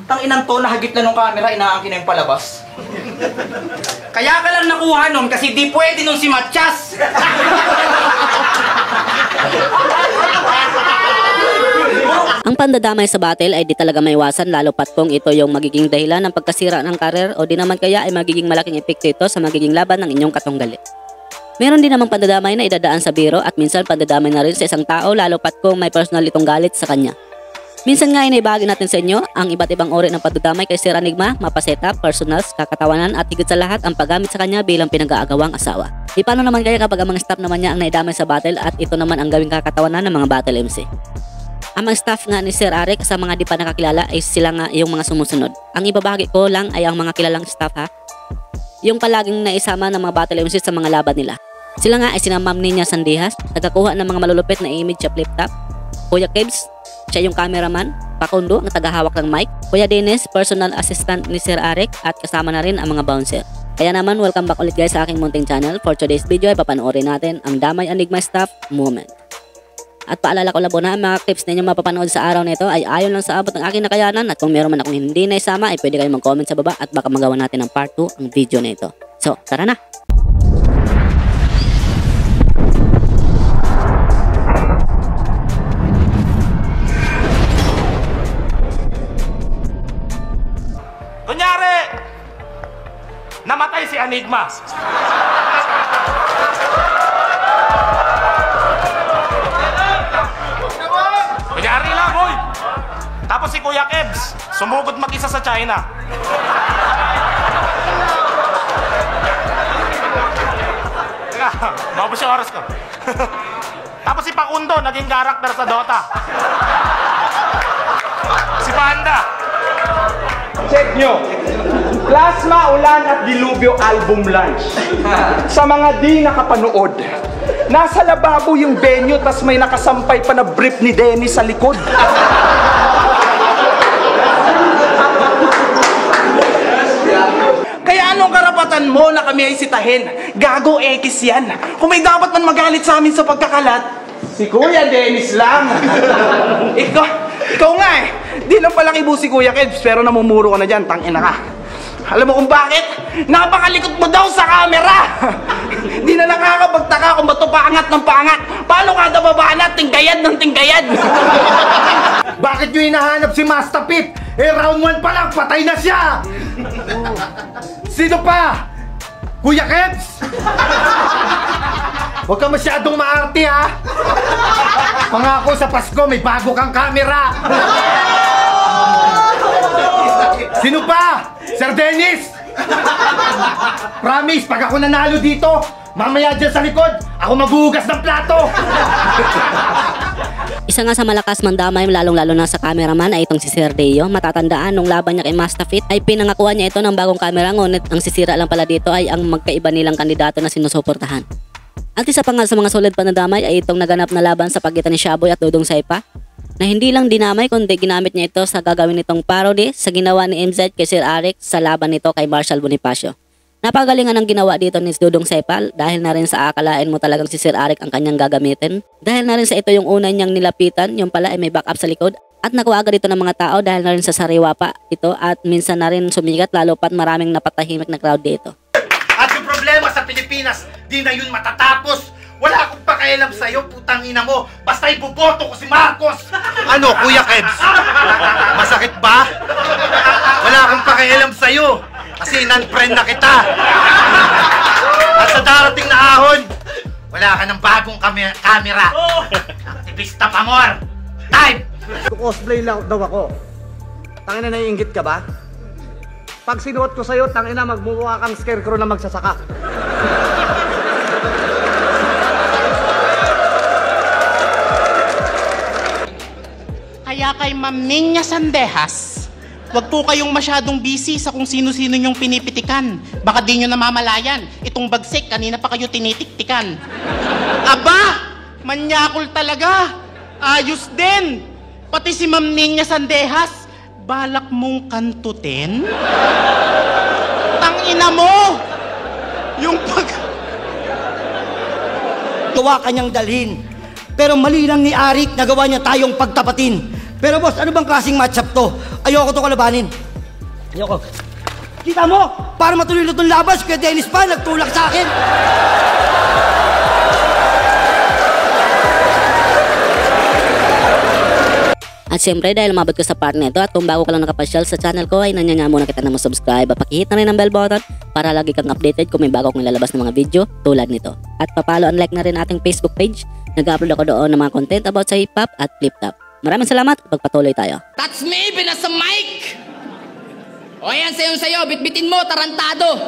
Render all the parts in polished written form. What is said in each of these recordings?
Tang inang to, nahagip na nung camera, inaangkin na yung palabas. Kaya ka lang nakuha nun kasi di pwede nun si Matchas. Ang pandadamay sa battle ay di talaga maiwasan lalo pat kung ito yung magiging dahilan ng pagkasira ng karir o di naman kaya ay magiging malaking epekto ito sa magiging laban ng inyong katunggali. Meron din namang pandadamay na idadaan sa biro at minsan pandadamay na rin sa isang tao lalo pat kung may personal itong galit sa kanya. Minsan nga inaibahagi natin sa inyo ang iba't ibang uri ng pandadamay kay Sir Enigma, mapasetup, personals, kakatawanan at higit sa lahat ang paggamit sa kanya bilang pinag-aagawang asawa. Di paano naman kaya kapag ang mga staff naman niya ang naidamay sa battle at ito naman ang gawing kakatawanan ng mga battle MC. Ang mga staff nga ni Sir Arik sa mga di pa nakakilala ay sila nga yung mga sumusunod. Ang ibabahagi ko lang ay ang mga kilalang staff ha. Yung palaging naisama ng mga battle MC sa mga laban nila. Sila nga ay sina Ma'am Ninya Sandihas, nagkakuha ng mga malulupit na image sa flip top, Kuya Kebs, siya yung cameraman, Pakundo, ang tagahawak ng mic, Kuya Dennis, personal assistant ni Sir Arik at kasama na rin ang mga bouncer. Kaya naman, welcome back ulit guys sa aking munting channel. For today's video ay papanoorin natin ang Damay Enigma Staff Moment. At paalala ko labo na ang mga clips na inyong mapapanood sa araw nito ay ayon lang sa abot ng aking nakayanan at kung meron man akong hindi na isama ay pwede kayong mag-comment sa baba at baka magawa natin ng part 2 ang video na ito. So, tara na! Kunyari, namatay si Enigma. Kunyari lang, hoy. Tapos si Kuya Kebs, sumugod mag-isa sa China. Teka, maubos yung oras ko. Tapos si Pakundo, naging karakter sa Dota. Si Panda. Check nyo. Plasma, Ulan at Dilubyo album launch. Sa mga di nakapanood, nasa lababo yung venue tas may nakasampay pa na brief ni Dennis sa likod. Kaya anong karapatan mo na kami ay sitahin? Gago X yan. Kung may dapat man magalit sa amin sa pagkakalat, si Kuya Dennis lang. Ikaw nga eh. Di lang palang ibu si Kuya Kebs, pero namumuro ka na dyan, tangina ka. Alam mo kung bakit? Napakalikot mo daw sa camera! Di na nakakapagtaka kung ba't paangat ng paangat. Paano kada babaanat, tinggayad ng tinggayad? Bakit nyo hinahanap si Master Pip? Eh, round 1 pa lang, patay na siya! Sino pa? Kuya Kebs? Huwag ka masyadong maarte ha! Pangako sa Pasko, may bago kang camera! Sino pa? Sir Dennis! Promise, pag ako nanalo dito, mamaya dyan sa likod, ako maghuhugas ng plato! Isa nga sa malakas mandamay lalong-lalo na sa cameraman ay itong si Sir Deo. Matatandaan nung laban niya kay Mastafit ay pinangakuan niya ito ng bagong camera, ngunit ang sisira lang pala dito ay ang magkaiba nilang kandidato na sinusuportahan. At isa pa nga sa mga solid pandadamay ay itong naganap na laban sa pagitan ni Shaboy at Dudong Saipa na hindi lang dinamay kundi ginamit niya ito sa gagawin nitong parody sa ginawa ni MZ kay Sir Arik sa laban nito kay Marshall Bonifacio. Napagalingan ang ginawa dito ni Dudong Saipa dahil na rin sa akalain mo talagang si Sir Arik ang kanyang gagamitin. Dahil na rin sa ito yung una niyang nilapitan, yung pala ay may backup sa likod at nakuha agad ito ng mga tao dahil na rin sa sariwa pa ito at minsan na rin sumikat lalo pat maraming napatahimik na crowd dito. At yung problema sa Pilipinas, di na yun matatapos. Wala akong pakialam sa'yo, putang ina mo. Basta iboboto ko si Marcos. Ano, Kuya Kebs? Masakit ba? Wala akong pakialam sa'yo. Kasi non-friend na kita. At sa darating na ahon, wala ka ng bagong camera. Aktivista pa more. Time! Cosplay lang daw ako. Tangina, naiinggit ka ba? Pag sinuot ko sa'yo, tangina, magmumukha kang scarecrow na magsasaka. Kaya kay Ma'am Ninya Sandihas, wag po kayong masyadong busy sa kung sino-sino nyong pinipitikan. Baka di nyo namamalayan. Itong bagsik, kanina pa kayo tinitiktikan. Aba! Manyakol talaga! Ayos din! Pati si Ma'am Ninya Sandihas, balak mong kantutin? Tangina mo! Yung Gawa kanyang dalhin. Pero mali lang ni Arik, nagawa niya tayong pagtapatin. Pero boss, ano bang klaseng matchup to? Ayoko to kalabanin. Ayoko. Kita mo, para matuloy na itong labas, kaya Dennis pa, nagtulak sa akin. At syempre dahil umabot ka sa part na ito at kung bago ka lang nakapasyal sa channel ko ay nanyanya muna kita na mag-subscribe at pakihit na rin ang bell button para lagi kang updated kung may bago akong nilalabas ng mga video tulad nito. At papalo and like na rin ating Facebook page. Nag-upload ako doon ng mga content about sa hip-hop at flip-top. Maraming salamat at pagpatuloy tayo. That's me, pinasa mic! O yan, sayo, bitbitin mo, tarantado!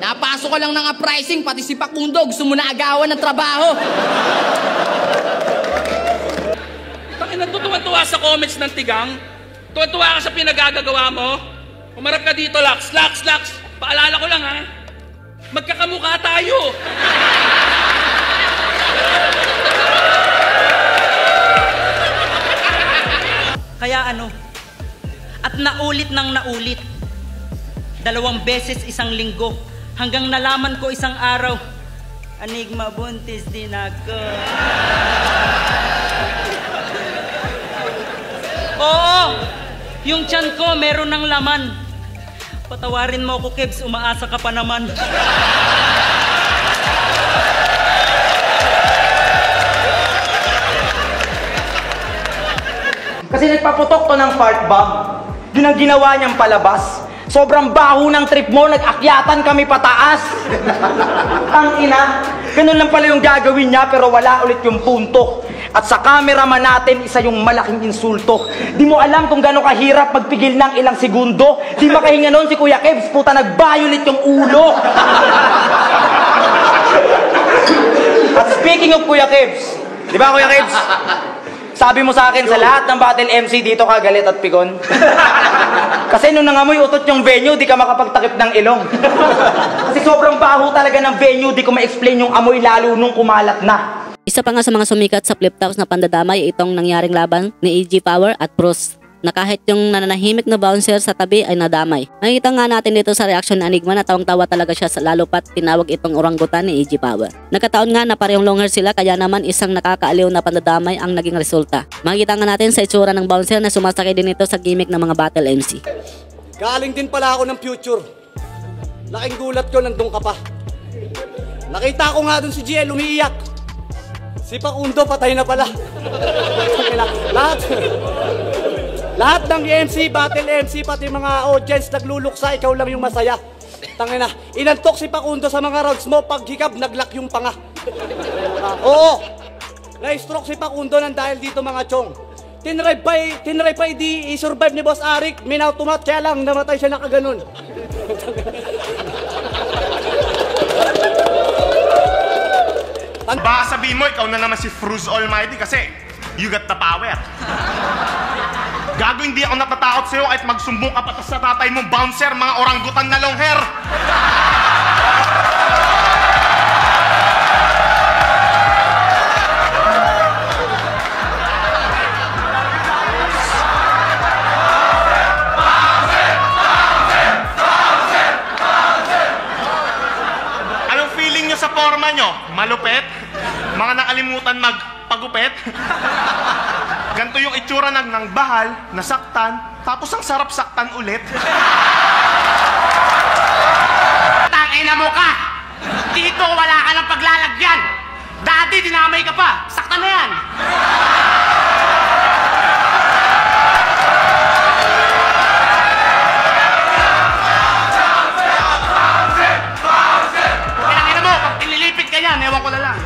Napasok ko lang ng uprising, pati si Pakundo, gusto mo na agawan ng trabaho. Natutuwa sa comments ng Tigang. Tuwa ka sa pinagagagawa mo. Umarap ka dito, Lax. Paalala ko lang, ha? Magkakamukha tayo. Kaya ano? At naulit ng naulit. 2 beses isang linggo. Hanggang nalaman ko isang araw. Enigma, buntis din ako. Oo! Yung tiyan ko meron ng laman. Patawarin mo ako, Kebs. Umaasa ka pa naman. Kasi nagpaputok to ng fart bomb. Yun ang ginawa niyang palabas. Sobrang baho ng trip mo, nag-akyatan kami pataas. Ang ina, ganun lang pala yung gagawin niya pero wala ulit yung punto. At sa cameraman natin, isa yung malaking insulto. Di mo alam kung gano'ng kahirap magpigil ng ilang segundo. Di makahinga nun si Kuya Kebs, puta nag-violet yung ulo. At speaking of Kuya Kebs, di ba Kuya Kebs? Sabi mo sa akin, sa lahat ng battle MC dito ka galit at pigon. Kasi nung nangamoy utot yung venue, di ka makapagtakip ng ilong. Kasi sobrang baho talaga ng venue, di ko ma-explain yung amoy lalo nung kumalat na. Isa pa nga sa mga sumikat sa flip-tops na pandadamay itong nangyaring laban ni EG Power at Bruce na kahit yung nananahimik na bouncer sa tabi ay nadamay. Nakita nga natin dito sa reaction ni Enigma na tawang-tawa talaga siya lalo pat tinawag itong oranggutan ni EG Power. Nagkataon nga na parehong long hair sila kaya naman isang nakakaaliw na pandadamay ang naging resulta. Makikita nga natin sa itsura ng bouncer na sumasakay din ito sa gimmick ng mga battle MC. Galing din pala ako ng future. Laking gulat ko nandun ka pa. Nakita ko nga dun si GL umiiyak. Si Pakundo patay na pala. Lahat ng MC, battle MC, pati mga audience nagluluksa, ikaw lang yung masaya. Tangina, inantok si Pakundo sa mga rounds mo, paghikab, naglock yung panga. Oo, na-stroke si Pakundo nang dahil dito mga chong. Tinry pa di i-survive ni Boss Arik, minautomat kaya lang, namatay siya nakaganon. Baka sabihin mo, ikaw na naman si Fruz Almighty kasi you got the power. Gago, hindi ako natatakot sa'yo kahit magsumbong ka pa sa tatay mong bouncer, mga oranggutan na long hair. Anong feeling nyo sa forma nyo? Malupet? Mga nakalimutan magpagupet? Ganto yung itsura ng bahal, nasaktan, tapos ang sarap saktan ulit. Tangina mo ka! Dito wala ka ng paglalagyan! Dati dinamay ka pa! Saktan na yan! Tangina mo, pag tinilipit ka yan, ewan ko na lang.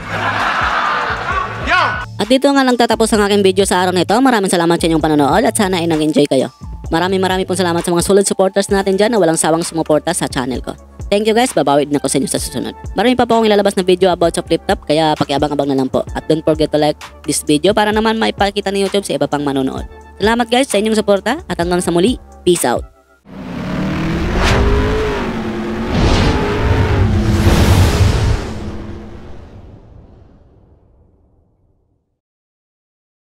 Yo! At dito nga lang tatapos ang aking video sa araw na ito. Maraming salamat sa inyong panonood at sana ay nag-enjoy kayo. Maraming pong salamat sa mga solid supporters natin dyan na walang sawang sumuporta sa channel ko. Thank you guys, babawi din ako sa inyo sa susunod. Marami pa po akong ilalabas na video about sa flip-top kaya pakiabang-abang na lang po. At don't forget to like this video para naman maipakita ni YouTube sa iba pang manonood. Salamat guys sa inyong suporta at hanggang sa muli, peace out!